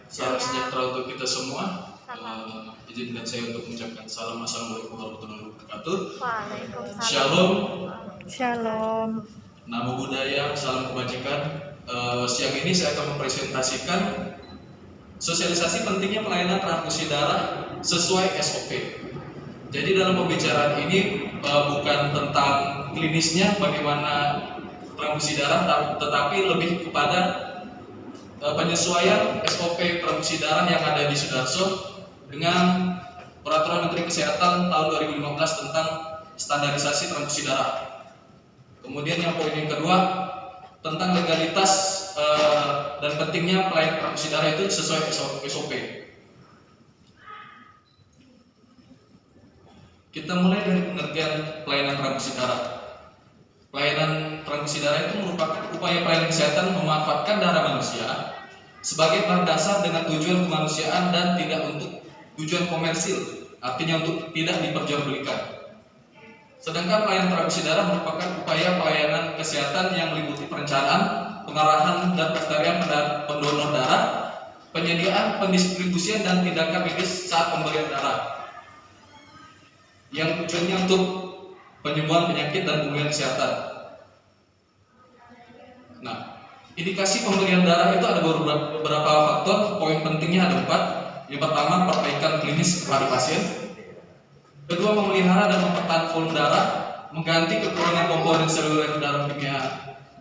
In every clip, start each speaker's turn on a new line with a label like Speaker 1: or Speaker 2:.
Speaker 1: Salam sejahtera untuk kita semua. Izinkan saya untuk mengucapkan salam. Assalamualaikum warahmatullahi wabarakatuh.
Speaker 2: Waalaikumsalam.
Speaker 1: Shalom.
Speaker 2: Shalom.
Speaker 1: Namo Buddhaya, salam kebajikan. Siang ini saya akan mempresentasikan sosialisasi pentingnya pelayanan transfusi darah sesuai SOP. Jadi dalam pembicaraan ini bukan tentang klinisnya bagaimana transfusi darah, tetapi lebih kepada penyesuaian SOP transfusi darah yang ada di Sudarso dengan Peraturan Menteri Kesehatan tahun 2015 tentang standarisasi transfusi darah. Kemudian yang poin yang kedua tentang legalitas dan pentingnya pelayanan transfusi darah itu sesuai SOP. Kita mulai dari pengertian pelayanan transfusi darah. Pelayanan transfusi darah itu merupakan upaya pelayanan kesehatan memanfaatkan darah manusia sebagai bahan dasar dengan tujuan kemanusiaan dan tidak untuk tujuan komersil, artinya untuk tidak diperjualbelikan. Sedangkan pelayanan transfusi darah merupakan upaya pelayanan kesehatan yang meliputi perencanaan, pengarahan dan pelestarian pendonor darah, penyediaan, pendistribusian dan tindakan medis saat pemberian darah, yang tujuannya untuk penyembuhan penyakit dan pemulihan kesehatan. Nah, indikasi pemberian darah itu ada beberapa faktor. Poin pentingnya ada 4. Yang pertama, perbaikan klinis kepada pasien. Kedua, memelihara dan mempertahankan volume darah, mengganti kekurangan komponen seluler dalam kimia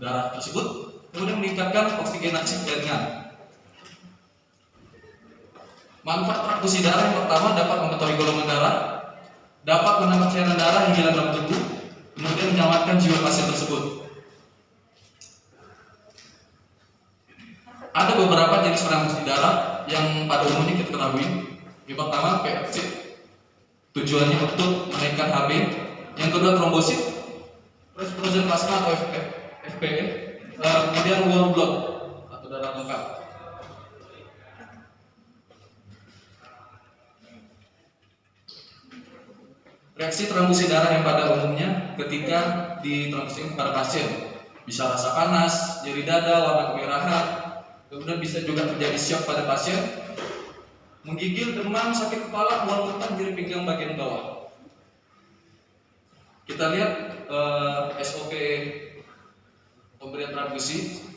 Speaker 1: darah tersebut. Kemudian meningkatkan oksigenasi jaringan. Manfaat transfusi darah yang pertama dapat mengetahui golongan darah, dapat menambah cairan darah yang hilang dalam tubuh, kemudian menyelamatkan jiwa pasien tersebut. Ada beberapa jenis transfusi darah yang pada umumnya kita ketahui. Yang pertama PFC, tujuannya untuk menaikkan HB. Yang kedua trombosit, frozen plasma atau FPE. Kemudian whole blood atau darah lengkap. Reaksi transfusi darah yang pada umumnya ketika ditransfusi kepada pasien bisa rasa panas, nyeri dada, warna kemerahan, kemudian bisa juga terjadi syok pada pasien, menggigil, demam, sakit kepala, mual muntah, nyeri pinggang bagian bawah. Kita lihat SOP pemberian transfusi.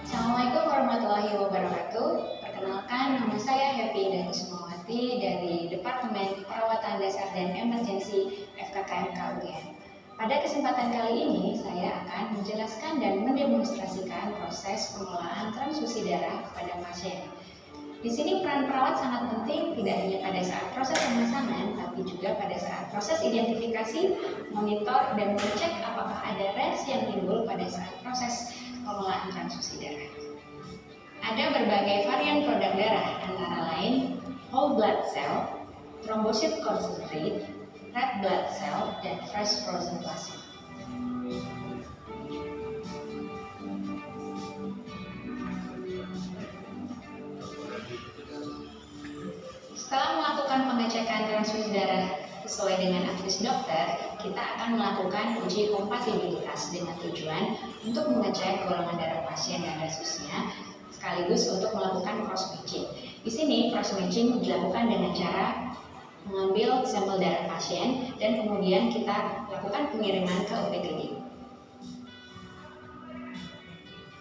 Speaker 3: Assalamualaikum warahmatullahi wabarakatuh. Perkenalkan, nama saya Happy dan Sumawati dari Departemen Perawatan Dasar dan Emergensi FKKMK UGM. Pada kesempatan kali ini, saya akan menjelaskan dan mendemonstrasikan proses pengelolaan transfusi darah kepada pasien. Di sini peran perawat sangat penting, tidak hanya pada saat proses pemasangan, tapi juga pada saat proses identifikasi, monitor, dan mengecek apakah ada reaksi yang timbul pada saat proses pengelolaan transfusi darah. Ada berbagai varian produk darah, antara lain whole blood cell, thrombocyte concentrate, red blood cell, dan fresh frozen plasma. Setelah melakukan pengecekan transfusi darah sesuai dengan advis dokter, kita akan melakukan uji kompatibilitas dengan tujuan untuk mengecek golongan darah pasien dan resusnya, sekaligus untuk melakukan cross matching. Di sini cross matching dilakukan dengan cara mengambil sampel darah pasien dan kemudian kita lakukan pengiriman ke UPGD.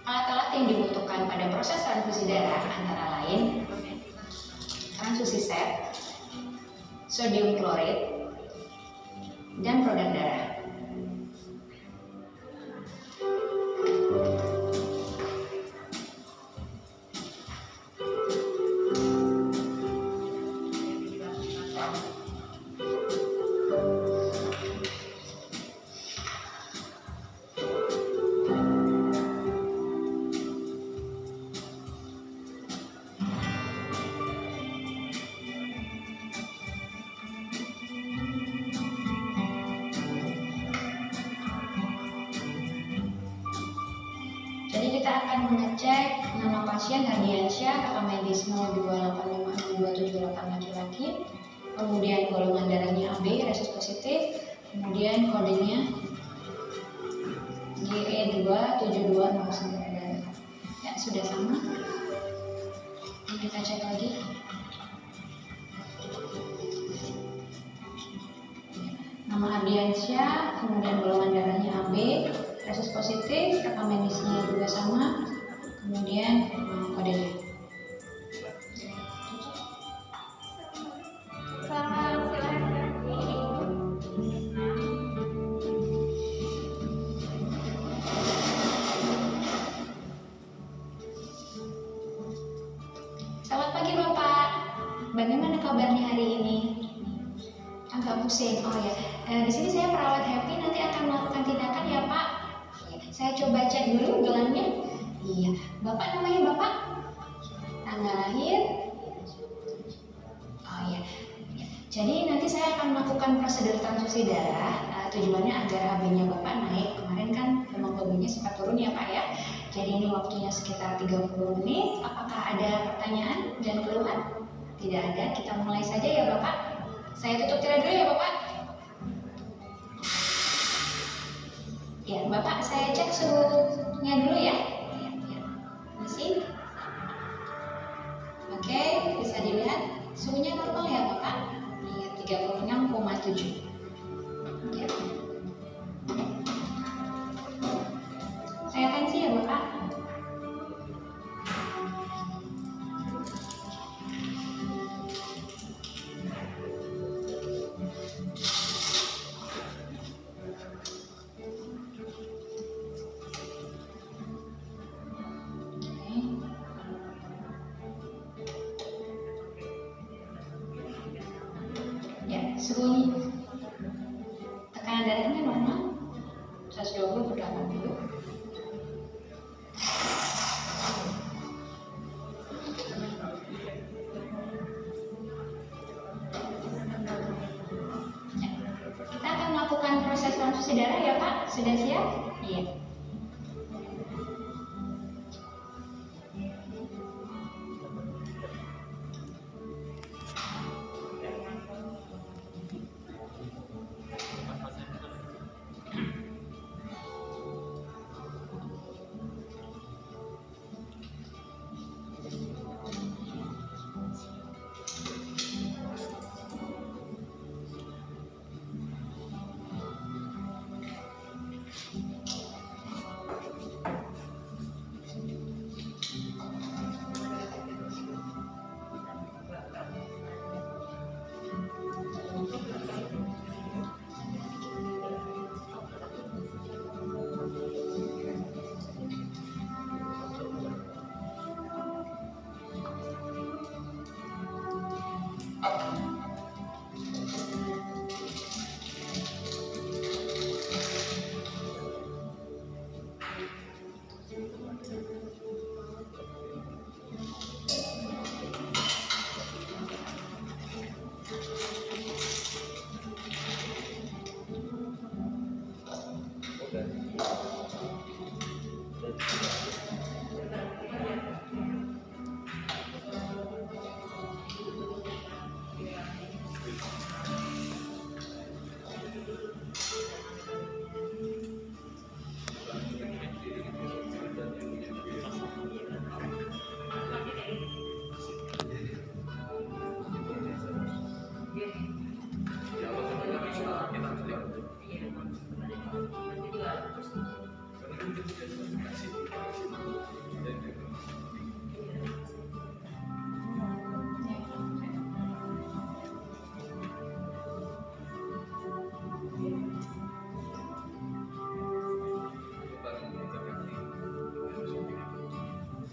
Speaker 3: Alat-alat yang dibutuhkan pada proses transfusi darah antara lain transfusi set, sodium klorid, dan produk darah. kita akan mengecek nama pasien Hardiansyah, kakak medis 028562788 laki-laki, kemudian golongan darahnya AB, resus positif, kemudian kodenya GE27209. Ya, sudah sama. Ini kita cek lagi. Nama Hardiansyah, kemudian golongan darahnya AB, resus positif, rekam medisnya juga sama, kemudian kodenya. Selamat pagi Bapak, bagaimana kabarnya hari ini? Agak pusing. Oh ya, di sini saya perawat Happy, nanti akan melakukan tindakan ya Pak. Saya coba cek dulu gelangnya. Iya, Bapak namanya Bapak? Tanggal lahir? Oh iya. Jadi nanti saya akan melakukan prosedur transfusi darah. Tujuannya agar HB-nya Bapak naik. Kemarin kan hemoglobinnya sempat turun ya Pak ya. Jadi ini waktunya sekitar 30 menit. Apakah ada pertanyaan dan keluhan? Tidak ada. Kita mulai saja ya Bapak. Saya tutup tirai dulu ya Bapak. Ya Bapak, saya cek suhunya dulu ya. Masih? Oke, bisa dilihat suhunya normal ya Bapak. Iya, 36,7. Oke. Saya tensi ya Bapak. Suhu tekanan darahnya normal 120/80. Kita akan melakukan proses transfusi darah ya Pak. Sudah siap? Iya.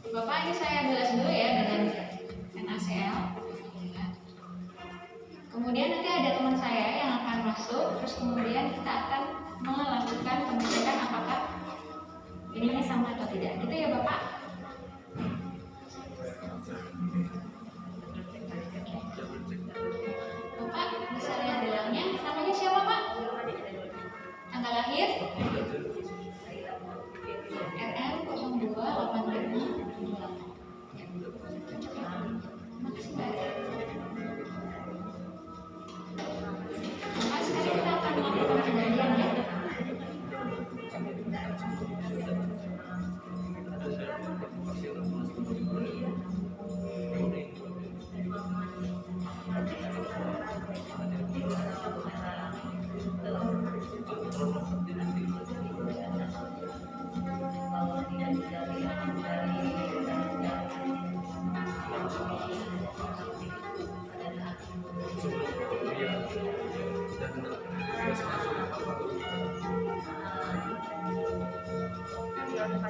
Speaker 3: Bapak, ini saya bilas dulu ya dengan NaCl. Kemudian nanti ada teman saya yang akan masuk, terus kemudian kita akan melakukan pengecekan apakah ininya sama atau tidak. Gitu ya Bapak? Bapak bisa lihat gelangnya. Namanya siapa Pak? Tanggal lahir? RM 02 Bapak,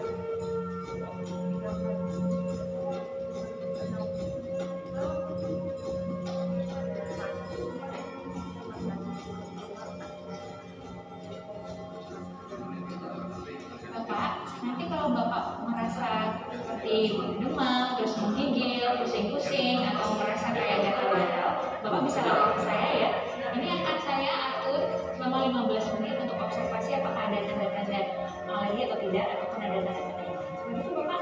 Speaker 3: nanti kalau Bapak merasa seperti demam, terus menggigil, pusing-pusing, atau merasa kayak gatal-gatal, Bapak bisa lapor ke saya ya. Ini akan saya atur selama 15 menit untuk observasi apakah ada tanda-tanda alergi atau tidak, ataupun ada tanda-tanda yang lain. Begitu Bapak?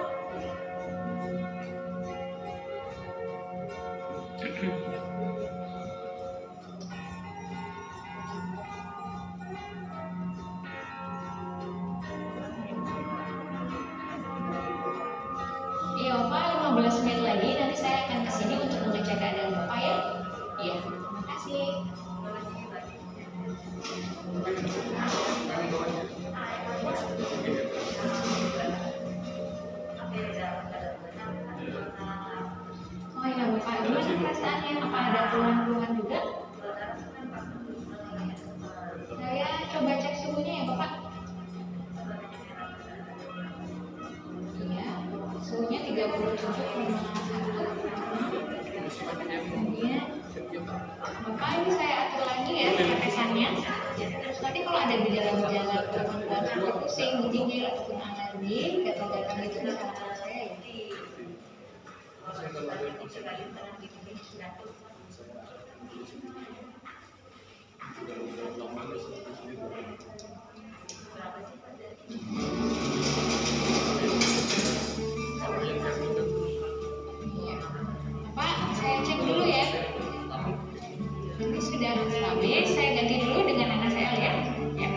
Speaker 3: Iya Bapak, 15 menit lagi nanti saya akan kesini untuk mengecek keadaan Bapak ya. Iya, terima kasih. Oh iya Bapak, gimana perasaannya? Apa ada keluhan-keluhan juga? Saya coba cek suhunya ya Bapak. Iya, suhunya 37,1. Iya. Bapak ini saya atur lagi ya tetesannya. Terus nanti kalau ada gejala-gejala keluhan-keluhan seperti pusing, menggigil ataupun alergi, gatal-gatal itu bisa lapor saya ya. Iya. Bapak, saya cek dulu ya. Ini sudah stabil, saya ganti dulu dengan anak saya ya. Ya.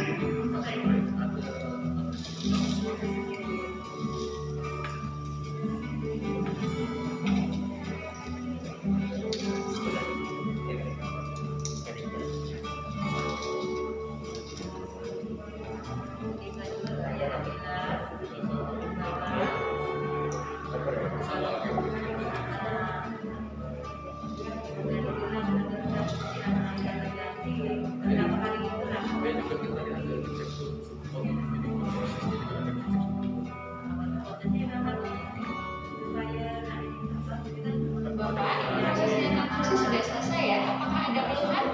Speaker 3: Bapak, prosesnya transfusi sudah selesai ya. Apakah ada keluhan?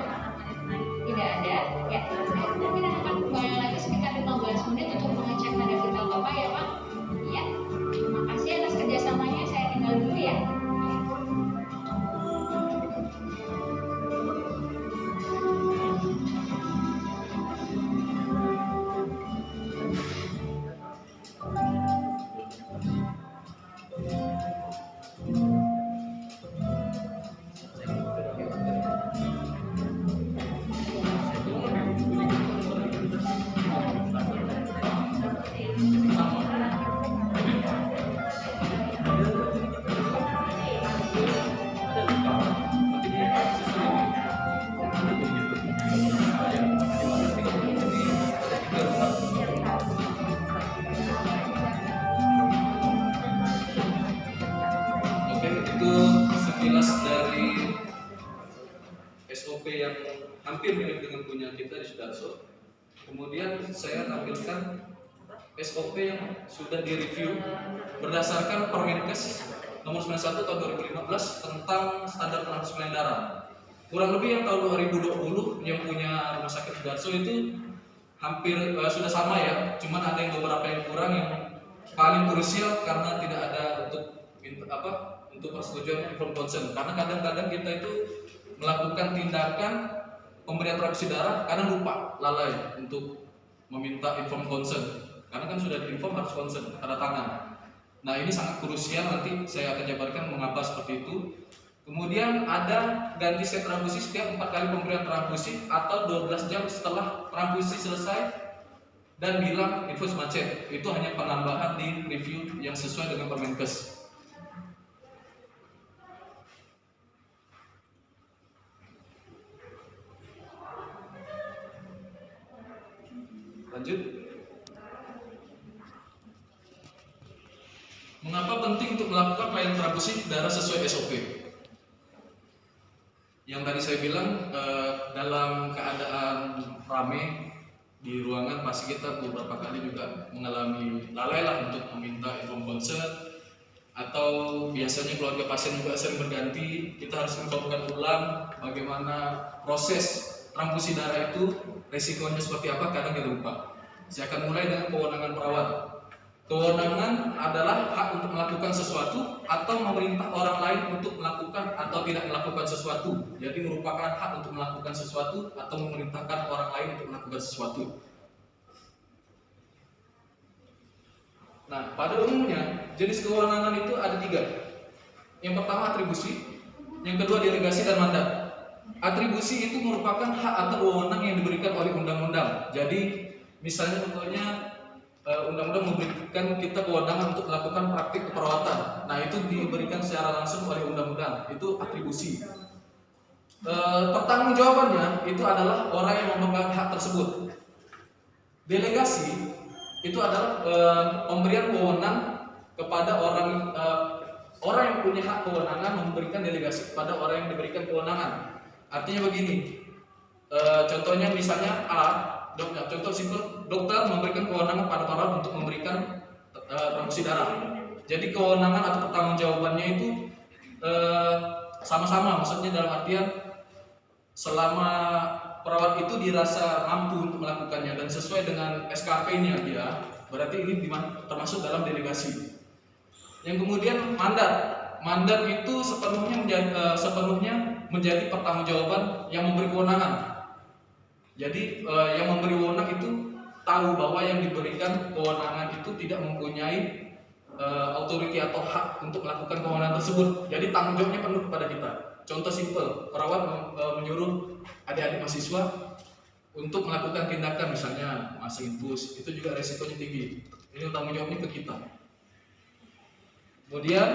Speaker 3: Tidak ada. Ya, saya mungkin akan kembali lagi sekitar 15 menit untuk mengecek tanda vital Bapak ya Pak. Iya. Terima kasih atas kerjasamanya. Saya tinggal dulu ya.
Speaker 1: Oke, itu sekilas dari SOP yang hampir mirip dengan punya kita di Sudarso. Kemudian saya tampilkan SOP yang sudah direview berdasarkan Permenkes nomor 91 tahun 2015 tentang standar transfusi darah. Kurang lebih yang tahun 2020 yang punya rumah sakit Sudarso itu hampir sudah sama ya, cuman ada yang beberapa yang kurang, yang paling krusial karena tidak ada untuk persetujuan informed consent. Karena kadang-kadang kita itu melakukan tindakan pemberian transfusi darah karena lupa, lalai untuk meminta informed consent. Karena kan sudah diinform harus consent, tanda tangan. Nah ini sangat krusial, nanti saya akan jabarkan mengapa seperti itu. Kemudian ada ganti set transfusi setiap 4 kali pemberian transfusi atau 12 jam setelah transfusi selesai dan bilang infus macet. Itu hanya penambahan di review yang sesuai dengan Permenkes. Lanjut. Mengapa penting untuk melakukan pelayanan transfusi darah sesuai SOP? Yang tadi saya bilang dalam keadaan ramai di ruangan pasti kita beberapa kali juga mengalami lalai lah untuk meminta info konsert, atau biasanya keluarga pasien juga sering berganti. Kita harus mencoba ulang bagaimana proses transfusi darah itu, resikonya seperti apa, kadang kita lupa. Saya akan mulai dengan kewenangan perawat. Kewenangan adalah hak untuk melakukan sesuatu atau memerintah orang lain untuk melakukan atau tidak melakukan sesuatu. Jadi merupakan hak untuk melakukan sesuatu atau memerintahkan orang lain untuk melakukan sesuatu. Nah, pada umumnya jenis kewenangan itu ada 3. Yang pertama atribusi, yang kedua delegasi dan mandat. Atribusi itu merupakan hak atau wewenang yang diberikan oleh undang-undang. Jadi misalnya contohnya undang-undang memberikan kita kewenangan untuk melakukan praktik keperawatan. Nah, itu diberikan secara langsung oleh undang-undang. Itu atribusi. Pertanggungjawabannya itu adalah orang yang memegang hak tersebut. Delegasi itu adalah pemberian wewenang kepada orang yang punya hak kewenangan memberikan delegasi kepada orang yang diberikan kewenangan. Artinya begini, contohnya misalnya A, contoh simpel, dokter memberikan kewenangan pada perawat untuk memberikan transfusi darah. Jadi kewenangan atau pertanggungjawabannya itu sama-sama, maksudnya dalam artian selama perawat itu dirasa mampu untuk melakukannya dan sesuai dengan SKP-nya dia, berarti ini termasuk dalam delegasi. Yang kemudian mandat itu sepenuhnya menjadi pertanggungjawaban yang memberi kewenangan. Jadi yang memberi wewenang itu tahu bahwa yang diberikan kewenangan itu tidak mempunyai authority atau hak untuk melakukan kewenangan tersebut. Jadi tanggung jawabnya penuh kepada kita. Contoh simpel, perawat menyuruh adik-adik mahasiswa untuk melakukan tindakan, misalnya masang infus, itu juga resikonya tinggi. Ini tanggung jawabnya ke kita. Kemudian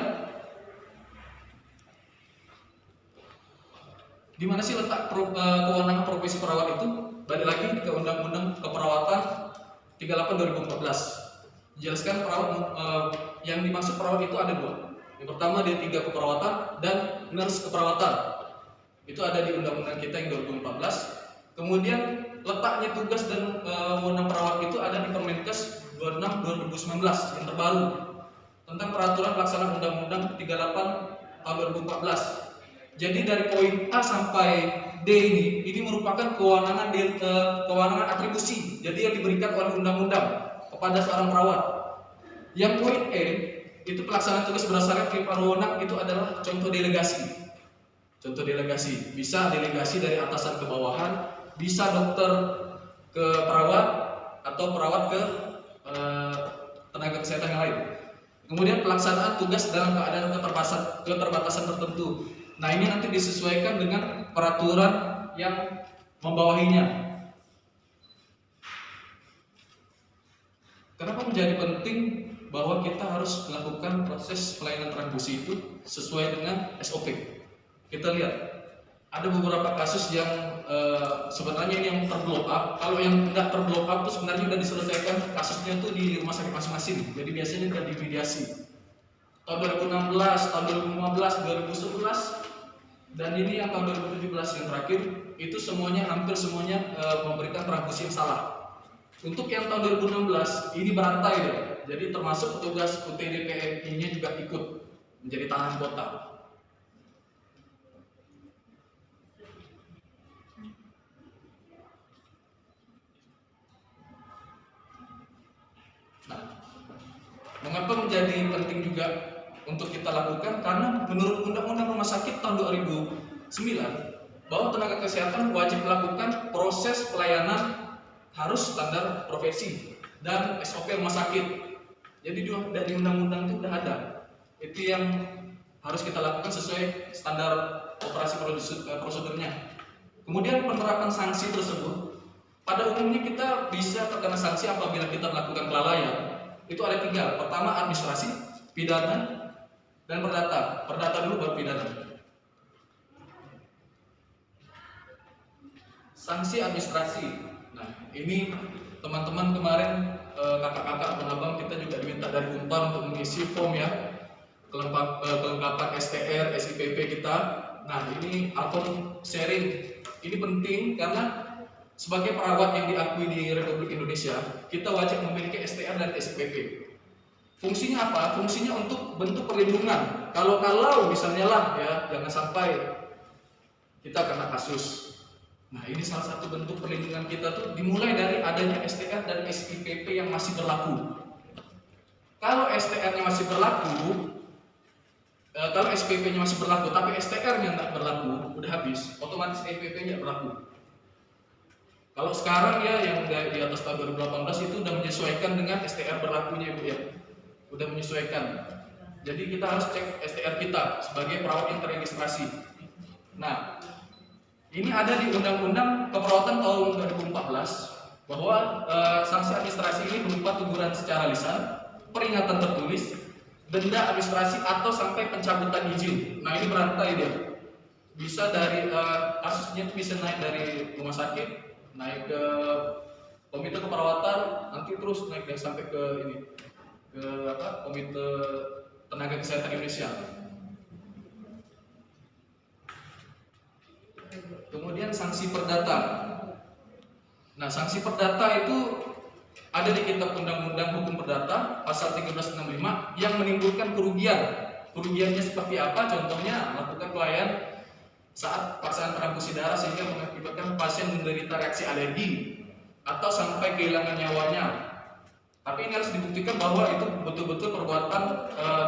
Speaker 1: di mana sih letak kewenangan profesi perawat itu? Balik lagi ke Undang-Undang Keperawatan 38 2014. Menjelaskan perawat yang dimaksud perawat itu ada 2. Yang pertama D3 keperawatan dan nurse keperawatan. Itu ada di undang-undang kita yang 2014. Kemudian letaknya tugas dan wewenang perawat itu ada di Permenkes 26 2019 yang terbaru tentang peraturan pelaksanaan Undang-Undang 38 tahun 2014. Jadi dari poin A sampai D ini merupakan kewenangan atribusi. Jadi yang diberikan oleh undang-undang kepada seorang perawat. Yang poin E itu pelaksanaan tugas berdasarkan kelimpahan wewenang itu adalah contoh delegasi. Contoh delegasi, bisa delegasi dari atasan ke bawahan, bisa dokter ke perawat atau perawat ke tenaga kesehatan yang lain. Kemudian pelaksanaan tugas dalam keadaan keterbatasan tertentu. Nah, ini nanti disesuaikan dengan peraturan yang membawahinya. Kenapa menjadi penting bahwa kita harus melakukan proses pelayanan transfusi itu sesuai dengan SOP? Kita lihat, ada beberapa kasus yang sebenarnya ini yang terblow up. Kalau yang tidak terblow up itu sebenarnya sudah diselesaikan kasusnya itu di rumah sakit masing-masing. Jadi biasanya sudah dimediasi. Tahun 2016, tahun 2015, 2011, dan ini yang tahun 2017 yang terakhir, itu hampir semuanya memberikan transfusi yang salah. Untuk yang tahun 2016 ini berantai ya. Jadi termasuk petugas UTD PMI-nya juga ikut menjadi tahanan kota. Nah, mengapa menjadi penting juga untuk kita lakukan? Karena menurut Undang-Undang Rumah Sakit tahun 2009 bahwa tenaga kesehatan wajib melakukan proses pelayanan harus standar profesi dan SOP rumah sakit. Jadi dari undang-undang itu sudah ada. Itu yang harus kita lakukan sesuai standar operasi prosedurnya. Kemudian penerapan sanksi tersebut, pada umumnya kita bisa terkena sanksi apabila kita melakukan kelalaian. Itu ada 3. Pertama administrasi, pidana, dan perdata. Perdata dulu baru pidana. Sanksi administrasi. Nah, ini teman-teman kemarin kakak-kakak abang-abang kita juga diminta dari Unpar untuk mengisi form ya, kelengkapan STR, SIPP kita. Nah, ini akun sharing ini penting karena sebagai perawat yang diakui di Republik Indonesia, kita wajib memiliki STR dan SIPP. Fungsinya apa? Fungsinya untuk bentuk perlindungan. Kalau misalnya lah ya, jangan sampai kita kena kasus. Nah, ini salah satu bentuk perlindungan kita tuh dimulai dari adanya STR dan SIPP yang masih berlaku. Kalau STR-nya masih berlaku, kalau SPP-nya masih berlaku, tapi STR-nya nggak berlaku, udah habis, otomatis SPP-nya berlaku. Kalau sekarang ya yang di atas tahun 2018 itu udah menyesuaikan dengan STR berlakunya Ibu ya, udah menyesuaikan. Jadi kita harus cek STR kita sebagai perawat yang terregistrasi. Nah, ini ada di Undang-Undang Keperawatan tahun 2014 bahwa sanksi administrasi ini berupa teguran secara lisan, peringatan tertulis, denda administrasi atau sampai pencabutan izin. Nah, ini berantai dia. Bisa dari kasusnya bisa naik dari rumah sakit, naik ke komite keperawatan, nanti terus naik sampai ke ini ke komite tenaga kesehatan Indonesia. Kemudian sanksi perdata. Nah, sanksi perdata itu ada di Kitab Undang-Undang Hukum Perdata pasal 1365 yang menimbulkan kerugian. Kerugiannya seperti apa? Contohnya melakukan pelayanan saat paksaan transfusi darah sehingga mengakibatkan pasien menderita reaksi alergi atau sampai kehilangan nyawanya. Tapi ini harus dibuktikan bahwa itu betul-betul perbuatan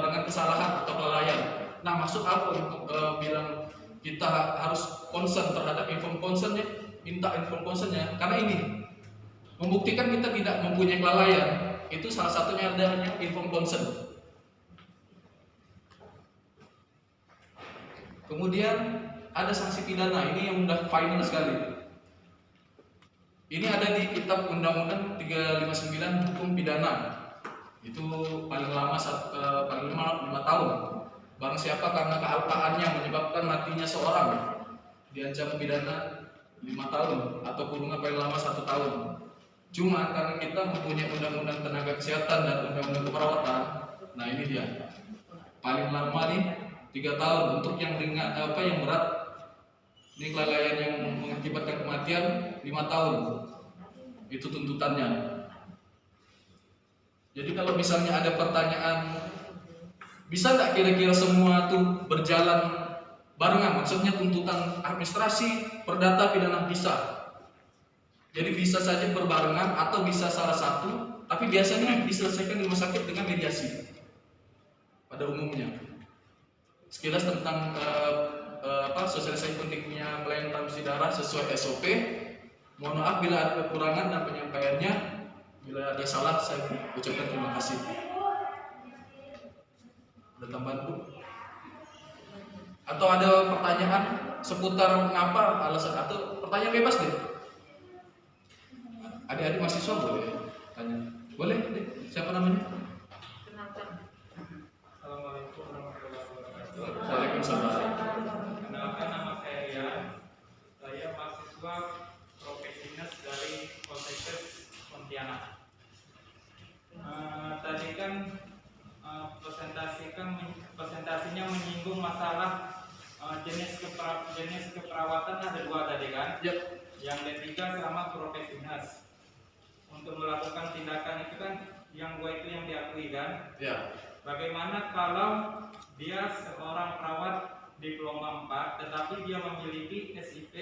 Speaker 1: dengan kesalahan atau kelalaian. Nah, maksud apa untuk bilang kita harus concern terhadap inform concernnya, minta inform concernnya? Karena ini membuktikan kita tidak mempunyai kelalaian, itu salah satunya adanya inform concern. Kemudian ada sanksi pidana, ini yang udah final sekali. Ini ada di Kitab Undang-Undang 359 Hukum Pidana. Itu paling lama 5 tahun. Barang siapa karena kealpaannya menyebabkan matinya seorang, diancam pidana 5 tahun atau kurungan paling lama 1 tahun. Cuma karena kita mempunyai undang-undang tenaga kesehatan dan undang-undang keperawatan, nah ini dia paling lama nih 3 tahun. Untuk yang ringan yang berat, ini kelalaian yang mengakibatkan kematian 5 tahun, itu tuntutannya. Jadi kalau misalnya ada pertanyaan, bisa nggak kira-kira semua tuh berjalan barengan? Maksudnya tuntutan administrasi, perdata, pidana bisa. Jadi bisa saja berbarengan atau bisa salah satu, tapi biasanya diselesaikan di rumah sakit dengan mediasi pada umumnya. Sekilas tentang sosialisasi pentingnya pelayanan transfusi darah sesuai SOP. Mohon maaf bila ada kekurangan dan penyampaiannya. Bila ada salah, saya ucapkan terima kasih. Ada tambahan Bu? Atau ada pertanyaan seputar mengapa alasan, atau pertanyaan bebas deh. Adik-adik mahasiswa boleh tanya. Boleh deh. Siapa namanya?
Speaker 4: Assalamualaikum warahmatullahi wabarakatuh.
Speaker 1: Waalaikumsalam.
Speaker 4: Kenalkan, nama saya Rian. Saya mahasiswa profesinas dari Poltekkes Pontianak. Tadi kan presentasinya menyinggung masalah jenis keperawatan ada 2 tadi kan?
Speaker 1: Yep.
Speaker 4: Yang ketiga sama profesinas. Untuk melakukan tindakan itu kan yang 2 itu yang diakui kan?
Speaker 1: Ya.
Speaker 4: Bagaimana kalau dia seorang perawat di gelombang 4 tetapi dia memiliki SIP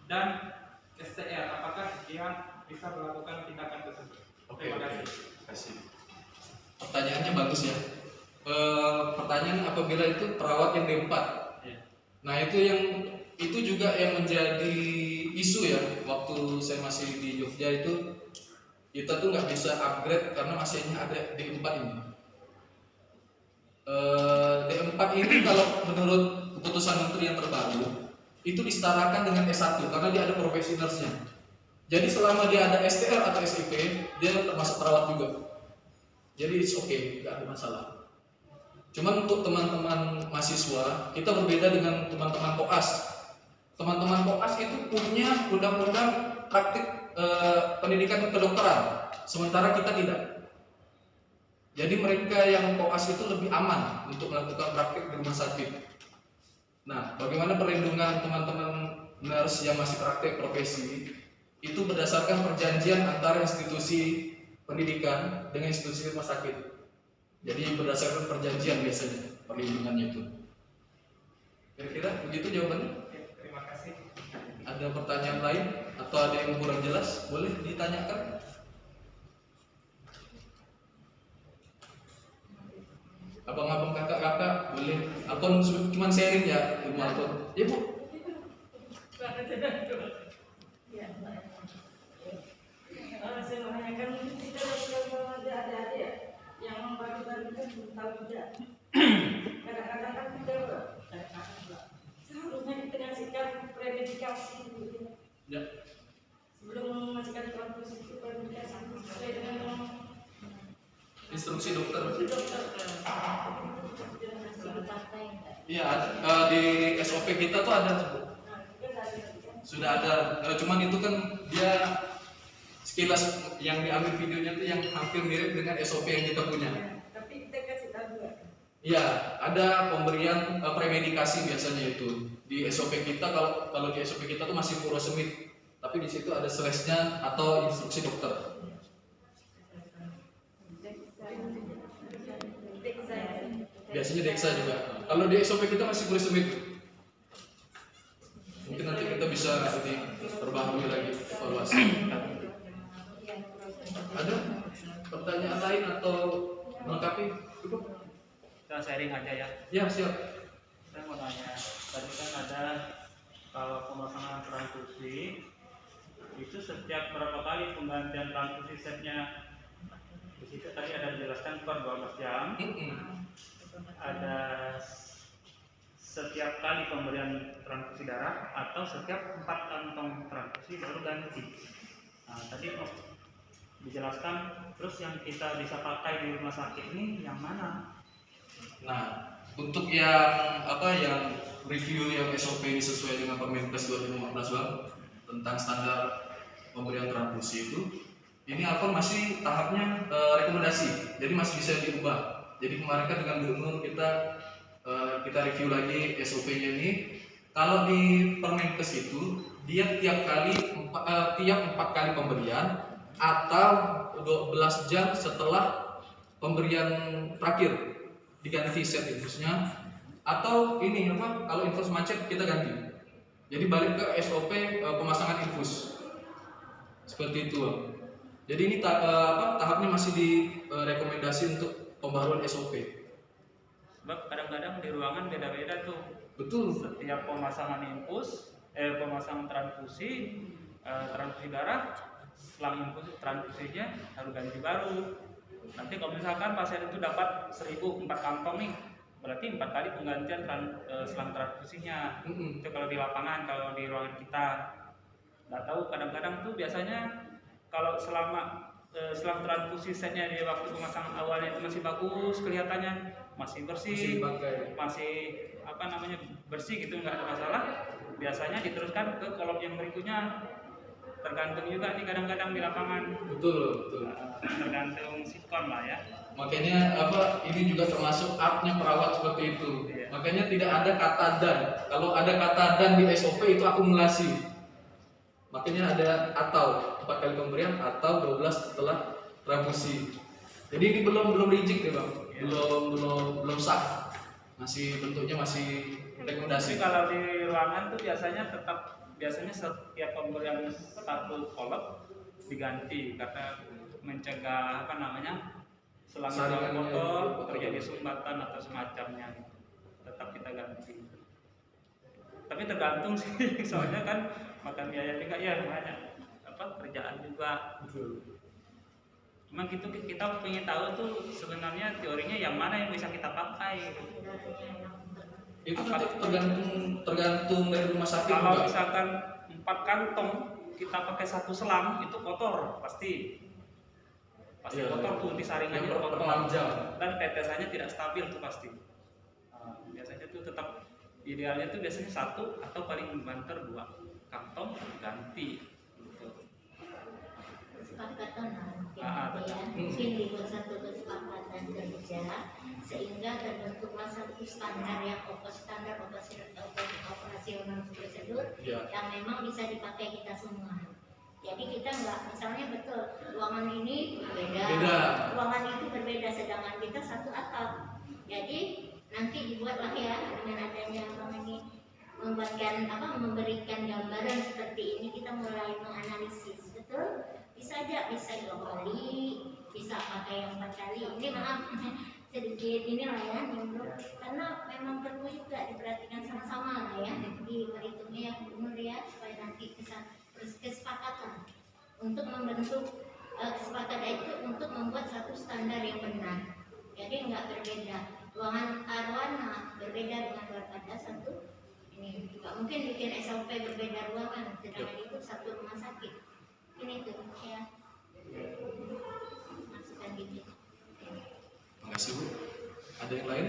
Speaker 4: dan STR, apakah dia bisa melakukan tindakan tersebut?
Speaker 1: Oke.
Speaker 4: Terima kasih.
Speaker 1: Terima kasih. Pertanyaannya bagus ya. Pertanyaan apabila itu perawat yang D4.
Speaker 4: Ya.
Speaker 1: Nah, itu juga yang menjadi isu ya. Waktu saya masih di Jogja itu, kita tuh nggak bisa upgrade karena masihnya ada D4 ini. D4 ini kalau menurut keputusan menteri yang terbaru itu disetarakan dengan S1 karena dia ada profesionalsnya. Jadi selama dia ada STR atau SIP, dia termasuk perawat juga. Jadi it's okay, nggak ada masalah. Cuman untuk teman-teman mahasiswa, kita berbeda dengan teman-teman koas. Teman-teman koas itu punya undang-undang praktik pendidikan kedokteran, sementara kita tidak. Jadi mereka yang koas itu lebih aman untuk melakukan praktik di rumah sakit. Nah, bagaimana perlindungan teman-teman nurse yang masih praktik profesi? itu berdasarkan perjanjian antara institusi pendidikan dengan institusi rumah sakit. Jadi berdasarkan perjanjian biasanya perlindungannya itu. Kira-kira begitu jawabannya?
Speaker 4: Terima kasih.
Speaker 1: Ada pertanyaan lain atau ada yang kurang jelas? Boleh ditanyakan. Abang-abang, kakak-kakak boleh. Akon cuma sharing ya ilmu akon. Ya bu.
Speaker 5: Saya menanyakan kita ada adik-adik yang baru-baru kan belum tahu juga. Kadang-kadang kan kita seharusnya kita kasihkan premedikasi gitu.
Speaker 1: Ya.
Speaker 5: Sebelum memasukkan transfusi itu premedikasi sesuai dengan
Speaker 1: Instruksi dokter.
Speaker 5: dokter.
Speaker 1: Iya, di SOP kita tuh ada Bu. Sudah ada. Cuman itu kan dia sekilas yang diambil videonya tuh yang hampir mirip dengan SOP yang kita punya.
Speaker 5: Tapi kita kasih tahu juga.
Speaker 1: Iya, ada pemberian premedikasi biasanya itu di SOP kita. Kalau di SOP kita tuh masih furosemid, tapi di situ ada slashnya atau instruksi dokter. Biasanya Dexa juga. Kalau di SOP kita masih furosemid. Mungkin nanti kita bisa diperbaharui lagi evaluasi. Ada pertanyaan lain atau melengkapi? Cukup?
Speaker 6: Kita sharing aja ya.
Speaker 1: Ya, siap.
Speaker 6: Saya mau nanya, tadi kan ada kalau pemasangan transfusi itu setiap berapa kali penggantian transfusi setnya? Di situ tadi ada dijelaskan per 12 jam. Ada setiap kali pemberian transfusi darah atau setiap 4 kantong transfusi baru ganti. Nah, tadi dijelaskan, terus yang kita bisa pakai di rumah sakit ini yang mana?
Speaker 1: Nah, untuk yang review yang SOP ini sesuai dengan Permenkes 2015 Bang, tentang standar pemberian transfusi itu, ini Alfon masih tahapnya rekomendasi, jadi masih bisa diubah. Jadi kemarin kan dengan gubernur kita review lagi SOP-nya ini. Kalau di Permenkes itu dia tiap 4 kali pemberian atau 12 jam setelah pemberian terakhir diganti set infusnya, atau ini kalau infus macet kita ganti. Jadi balik ke SOP pemasangan infus. Seperti itu. Jadi ini tahapnya masih direkomendasi untuk pembaruan SOP.
Speaker 6: Sebab kadang-kadang di ruangan beda-beda tuh.
Speaker 1: Betul.
Speaker 6: Setiap pemasangan pemasangan transfusi darah, selang infus transfusinya harus ganti baru. Nanti kalau misalkan pasien itu dapat 1004 kantong nih, berarti 4 kali penggantian selang transfusinya. Itu kalau di lapangan, kalau di ruangan kita nggak tahu. Kadang-kadang tuh biasanya kalau selama selang transfusi setnya di waktu pemasangan awalnya itu masih bagus kelihatannya, masih bersih, masih bersih gitu, nggak ada masalah. Biasanya diteruskan ke kolom yang berikutnya. Tergantung juga nih kadang-kadang di lapangan.
Speaker 1: Betul.
Speaker 6: Tergantung sikon lah ya.
Speaker 1: Makanya ini juga termasuk artnya perawat seperti itu.
Speaker 6: Iya.
Speaker 1: Makanya tidak ada kata dan. Kalau ada kata dan di SOP itu akumulasi. Makanya ada atau 4 kali pemberian atau 12 setelah transfusi. Jadi ini belum rigid ya Bang. Belum sah. Bentuknya masih rekomendasi.
Speaker 6: Tapi kalau di ruangan tuh biasanya setiap pemberian satu kolom diganti karena mencegah selang yang kotor, terjadi sumbatan atau semacamnya. Tetap kita ganti. Tapi tergantung sih, soalnya kan makan biaya juga ya banyak kerjaan juga.
Speaker 1: Betul.
Speaker 6: Cuma gitu kita pengen tahu tuh sebenarnya teorinya yang mana yang bisa kita pakai.
Speaker 1: Itu nanti tergantung dari rumah sakit.
Speaker 6: Kalau
Speaker 1: juga.
Speaker 6: misalkan 4 kantong kita pakai 1 selang itu kotor pasti
Speaker 1: Iya,
Speaker 6: kotor tuh di saringannya
Speaker 1: yang
Speaker 6: kotor
Speaker 1: berpenjam.
Speaker 6: dan tetesannya tidak stabil tuh pasti. Biasanya tuh tetap idealnya tuh biasanya 1 atau paling banter 2 kantong ganti.
Speaker 7: Kesepakatan mungkin
Speaker 6: Betul.
Speaker 7: mungkin dibuat satu kesepakatan kerja sehingga terbentuklah satu standar yang operasional prosedur
Speaker 1: Ya.
Speaker 7: yang memang bisa dipakai kita semua. Jadi kita nggak, misalnya betul ruangan ini berbeda,
Speaker 1: Beda.
Speaker 7: ruangan itu berbeda, sedangkan kita satu atap. Jadi nanti dibuatlah ya dengan adanya ini memberikan gambaran seperti ini, kita mulai menganalisis betul. Bisa aja bisa 2 kali, bisa pakai yang 4 kali. Ini maaf sedikit inilah ya, karena memang perlu juga diperhatikan sama-sama lah ya, diperhitungnya ya gubernur ya, supaya nanti bisa kesepakatan untuk membentuk kesepakatan itu untuk membuat satu standar yang benar. Jadi nggak berbeda, ruangan arwana berbeda dengan luar pada satu ini, juga mungkin bikin SOP berbeda ruangan, sedangkan itu satu rumah sakit. Ini tuh ya masukan gitu.
Speaker 1: Makasih Bu. Ada yang lain?